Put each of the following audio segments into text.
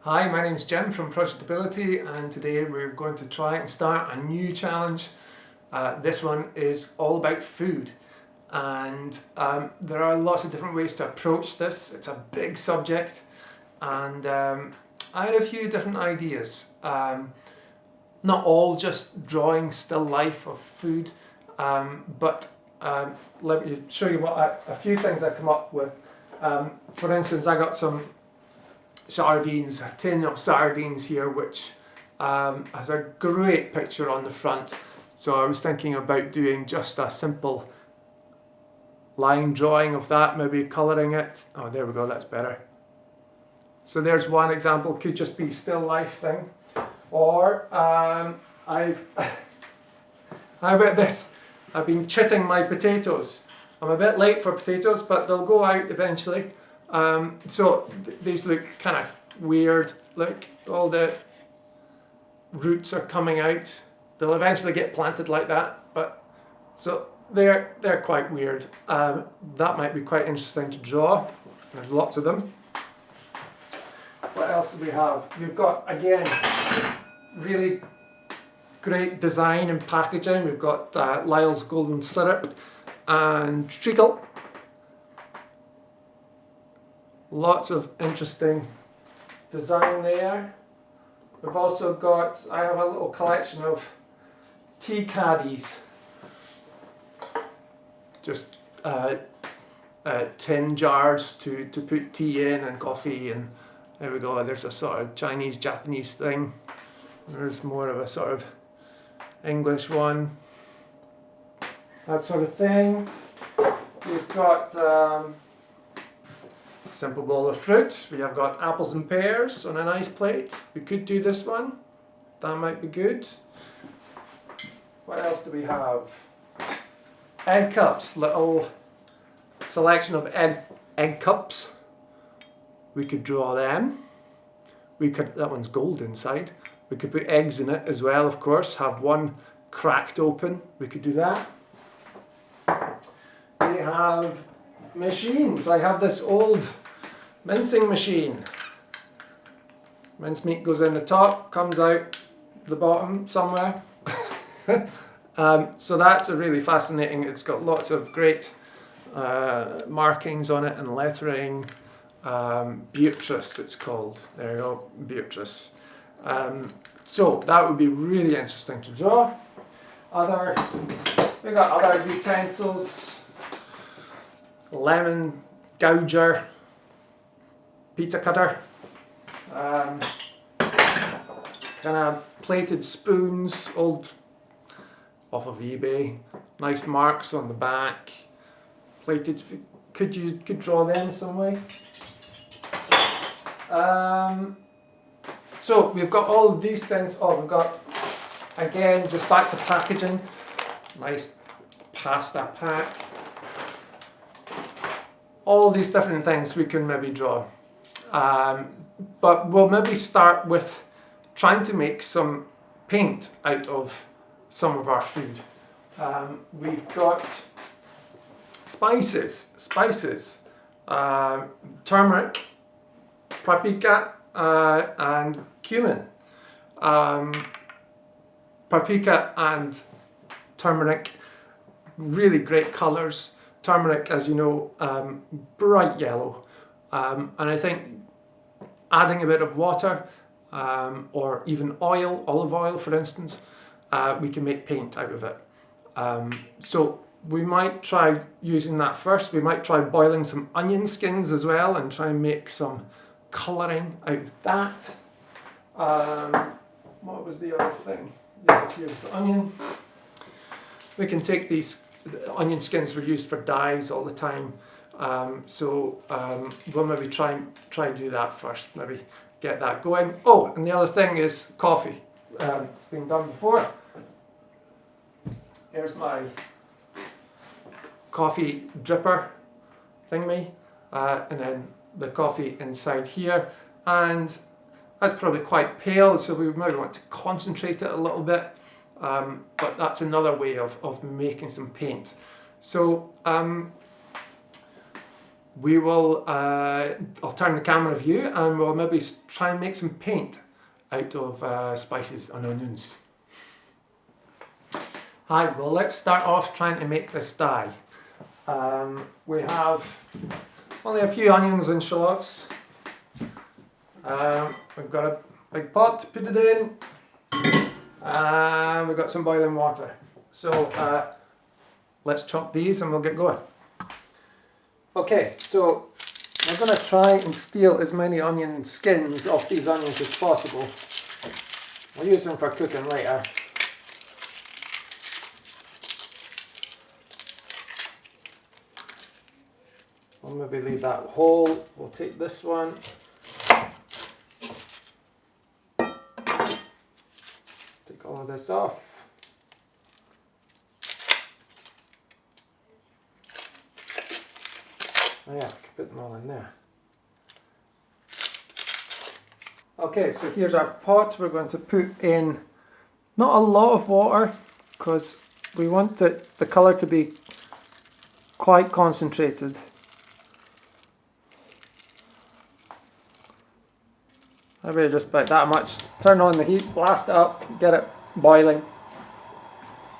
Hi, my name's Jim from Project Ability, and today we're going to try and start a new challenge. This one is all about food, and there are lots of different ways to approach this. It's a big subject, and I had a few different ideas. Not all just drawing still life of food, but let me show you a few things I come up with. For instance, I got some sardines, a tin of sardines here, which has a great picture on the front. So I was thinking about doing just a simple line drawing of that, maybe colouring it. Oh, there we go, that's better. So there's one example, could just be still life thing. Or how about this? I've been chitting my potatoes. I'm a bit late for potatoes, but they'll go out eventually. These look kind of weird. Look, all the roots are coming out. They'll eventually get planted like that, but so they're quite weird. That might be quite interesting to draw. There's lots of them. What else do we have? We've got, again, really great design and packaging. We've got Lyle's Golden Syrup and treacle. Lots of interesting design there. We've also got, I have a little collection of tea caddies. Just tin jars to put tea in and coffee, and there we go. There's a sort of Chinese, Japanese thing. There's more of a sort of English one. That sort of thing. We've got simple bowl of fruit. We have got apples and pears on a nice plate. We could do this one. That might be good. What else do we have? Egg cups. Little selection of egg cups. We could draw them. That one's gold inside. We could put eggs in it as well, of course. Have one cracked open. We could do that. We have machines. I have this old mincing machine. Mincemeat goes in the top, comes out the bottom somewhere. So that's a really fascinating. It's got lots of great markings on it and lettering. Beatrice it's called. There you go, Beatrice. So that would be really interesting to draw. We got other utensils. Lemon gouger, pizza cutter, kind of plated spoons, old off of eBay, nice marks on the back, plated could draw them some way. So we've got all of these things. Oh, we've got, again, just back to packaging, nice pasta pack. All these different things we can maybe draw. But we'll maybe start with trying to make some paint out of some of our food. We've got spices, turmeric, paprika, and cumin. Paprika and turmeric, really great colours. Turmeric, as you know, bright yellow, and I think adding a bit of water or even oil, olive oil for instance, we can make paint out of it. So we might try using that first. We might try boiling some onion skins as well and try and make some colouring out of that. What was the other thing? Yes, here's the onion. We can take these. The onion skins were used for dyes all the time, we'll maybe try and do that first, maybe get that going. Oh, and the other thing is coffee. It's been done before. Here's my coffee dripper thingy, and then the coffee inside here, and that's probably quite pale, so we maybe want to concentrate it a little bit. But that's another way of making some paint. So we will, I'll turn the camera view and we'll maybe try and make some paint out of spices and onions. Hi, well let's start off trying to make this dye. We have only a few onions and shallots. We've got a big pot to put it in, and we've got some boiling water. So let's chop these and we'll get going. Okay, so we're going to try and steal as many onion skins off these onions as possible. We'll use them for cooking later. We'll maybe leave that whole. We'll take this one. Take all of this off. Oh yeah, put them all in there. Okay, so here's our pot. We're going to put in not a lot of water because we want the colour to be quite concentrated. Maybe just about that much. Turn on the heat, blast it up, get it boiling.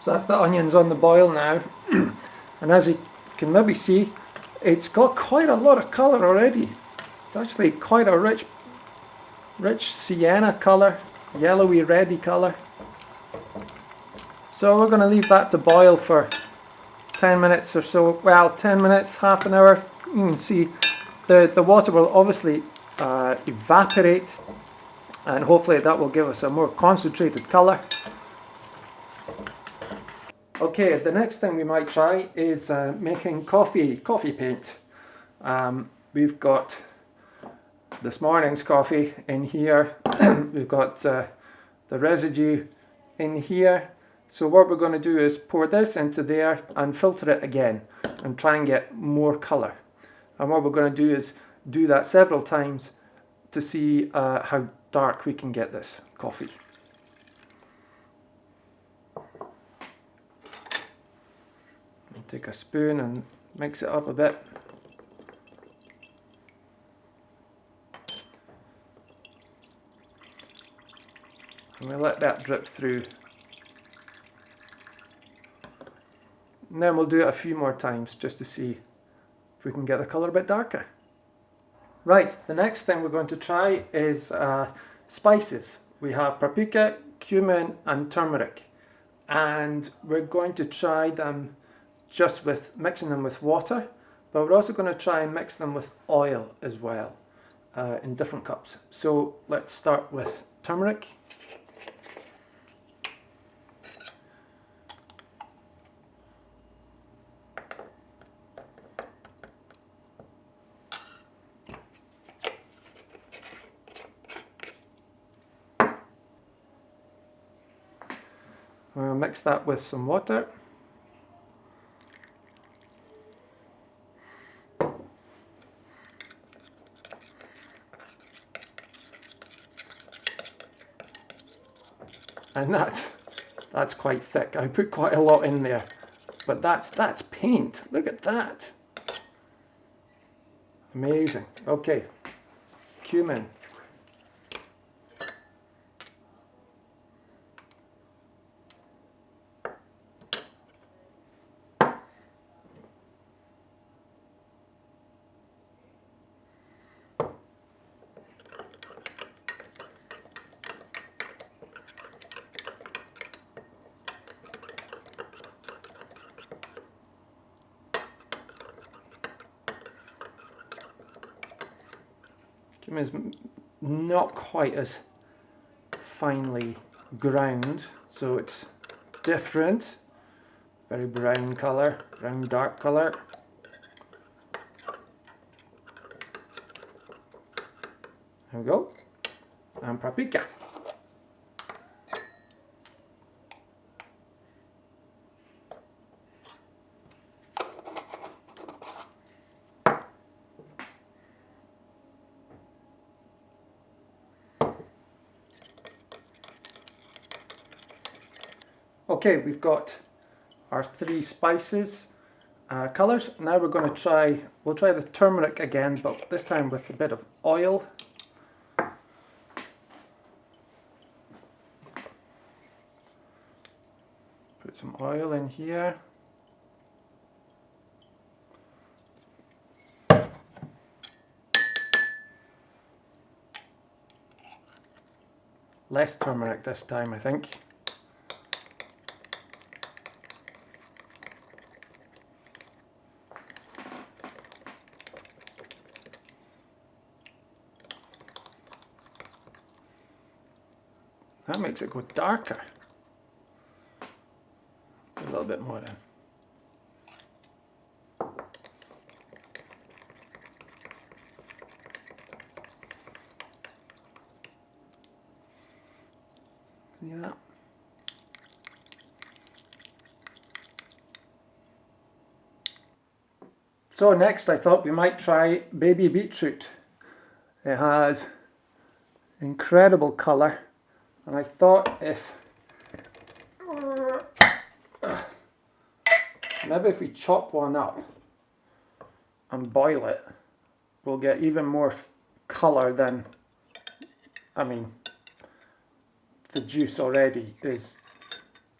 So that's the onions on the boil now. And as you can maybe see, it's got quite a lot of colour already. It's actually quite a rich sienna colour, yellowy reddy colour. So we're going to leave that to boil for 10 minutes or so. Well, 10 minutes, half an hour. You can see the water will obviously evaporate, and hopefully that will give us a more concentrated colour. Okay, the next thing we might try is making coffee paint. We've got this morning's coffee in here. We've got the residue in here. So what we're going to do is pour this into there and filter it again and try and get more colour. And what we're going to do is do that several times to see how dark we can get this coffee. I'll take a spoon and mix it up a bit. And we'll let that drip through. And then we'll do it a few more times just to see if we can get the colour a bit darker. Right, the next thing we're going to try is spices. We have paprika, cumin and turmeric. And we're going to try them just with mixing them with water, but we're also going to try and mix them with oil as well in different cups. So let's start with turmeric. We'll mix that with some water. And that's quite thick. I put quite a lot in there, but that's paint. Look at that. Amazing. Okay, cumin. Cumin is not quite as finely ground, so it's different. Very brown colour, brown dark colour. There we go. And paprika. Okay, we've got our 3 spices colours. Now we're going to we'll try the turmeric again, but this time with a bit of oil. Put some oil in here. Less turmeric this time, I think. That makes it go darker. A little bit more in. Yeah. So next I thought we might try baby beetroot. It has incredible colour, and I thought maybe if we chop one up and boil it, we'll get even more colour than, I mean, the juice already is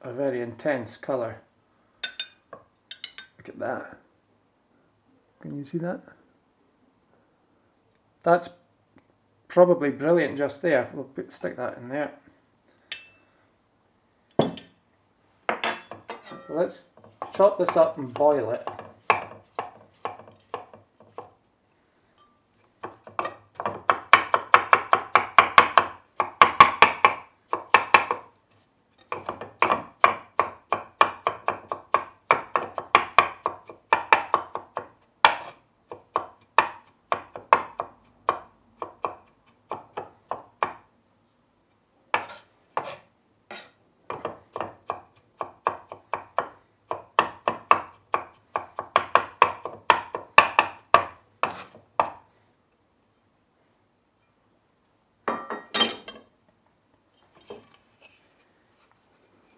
a very intense colour. Look at that. Can you see that? That's probably brilliant just there. We'll stick that in there. So let's chop this up and boil it.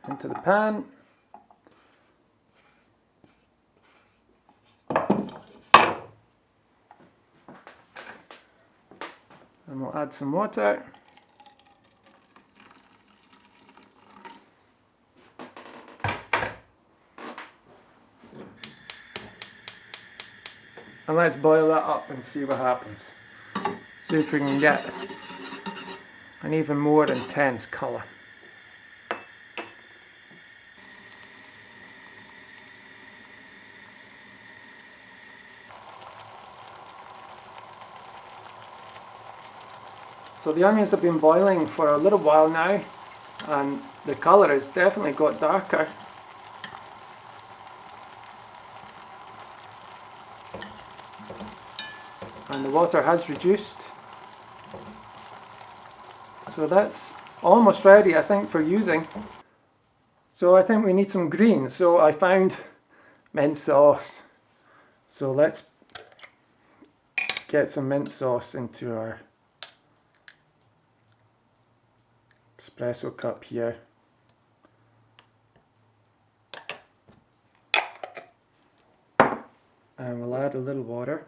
Into the pan. And we'll add some water. And let's boil that up and see what happens. See if we can get an even more intense colour. So the onions have been boiling for a little while now, and the colour has definitely got darker. And the water has reduced. So that's almost ready, I think, for using. So I think we need some green. So I found mint sauce. So let's get some mint sauce into our espresso cup here. And we'll add a little water.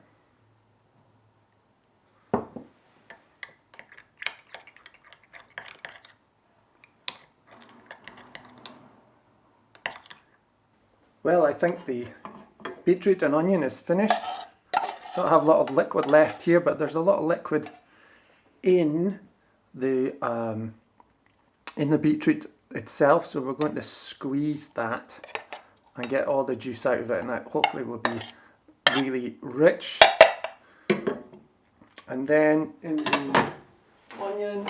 Well, I think the beetroot and onion is finished. Don't have a lot of liquid left here, but there's a lot of liquid in the beetroot itself, so we're going to squeeze that and get all the juice out of it, and that hopefully will be really rich. And then in the onion,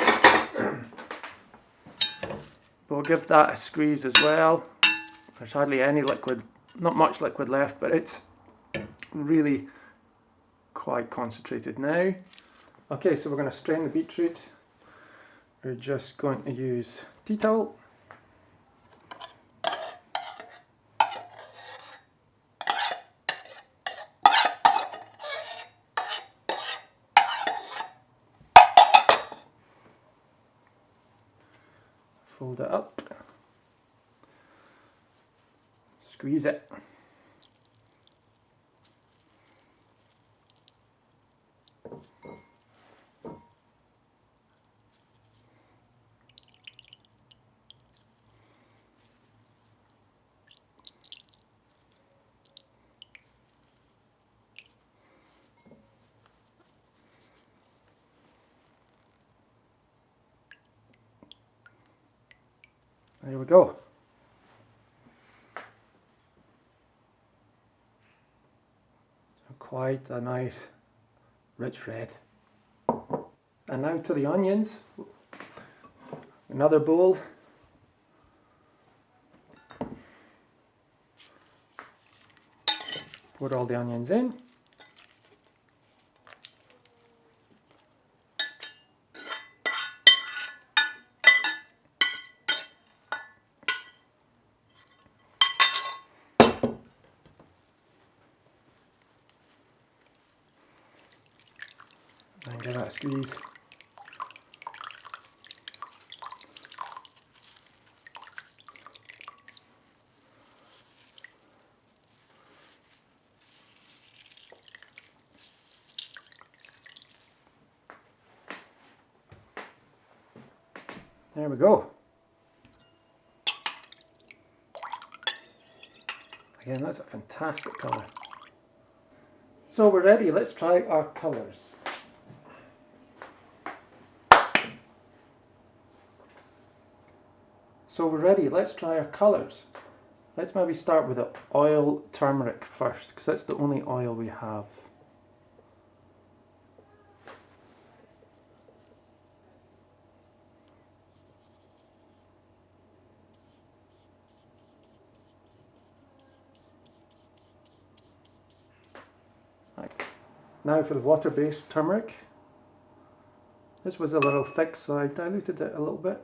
we'll give that a squeeze as well. There's hardly any liquid, not much liquid left, but it's really quite concentrated now. Okay, so we're going to strain the beetroot. We're just going to use tea towel. Fold it up. Squeeze it. There we go. Quite a nice rich red. And now to the onions. Another bowl. Pour all the onions in. And give that a squeeze. There we go. Again, that's a fantastic colour. So we're ready, let's try our colours. So we're ready, let's try our colours. Let's maybe start with the oil turmeric first, because that's the only oil we have. Now for the water-based turmeric. This was a little thick, so I diluted it a little bit.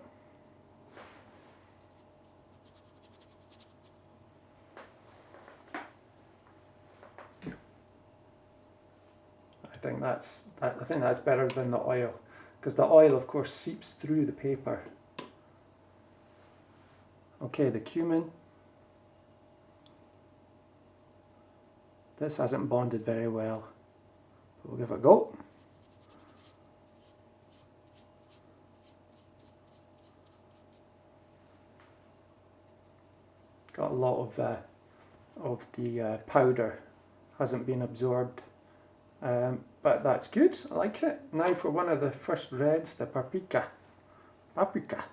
I think that's better than the oil, because the oil of course seeps through the paper. Okay, the cumin. This hasn't bonded very well, but we'll give it a go. Got a lot of the powder hasn't been absorbed. But that's good, I like it. Now for one of the first reds, the paprika. Paprika.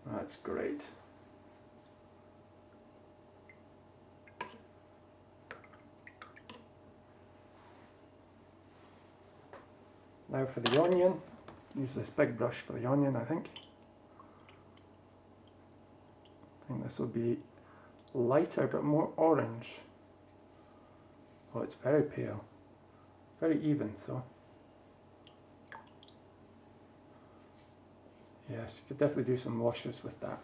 That's great. Now for the onion. Use this big brush for the onion, I think. I think this will be lighter but more orange. Oh, it's very pale. Very even though. Yes, you could definitely do some washes with that.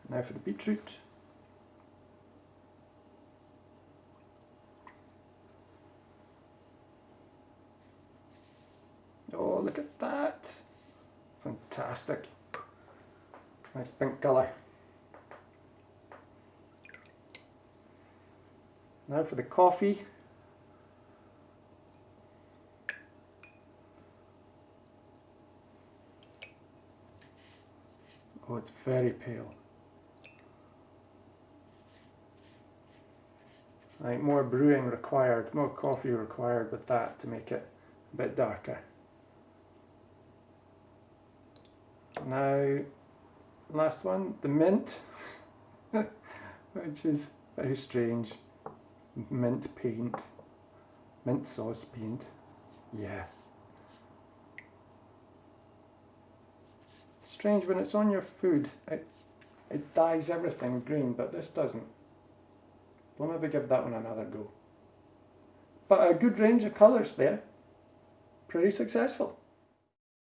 Now for the beetroot. Oh, look at that. Fantastic. Nice pink colour. Now for the coffee. Oh, it's very pale. Right, more brewing required, more coffee required with that to make it a bit darker. Now, last one, the mint, which is very strange. Mint paint, mint sauce paint, yeah. Strange when it's on your food, it dyes everything green, but this doesn't. We'll maybe give that one another go. But a good range of colours there, pretty successful.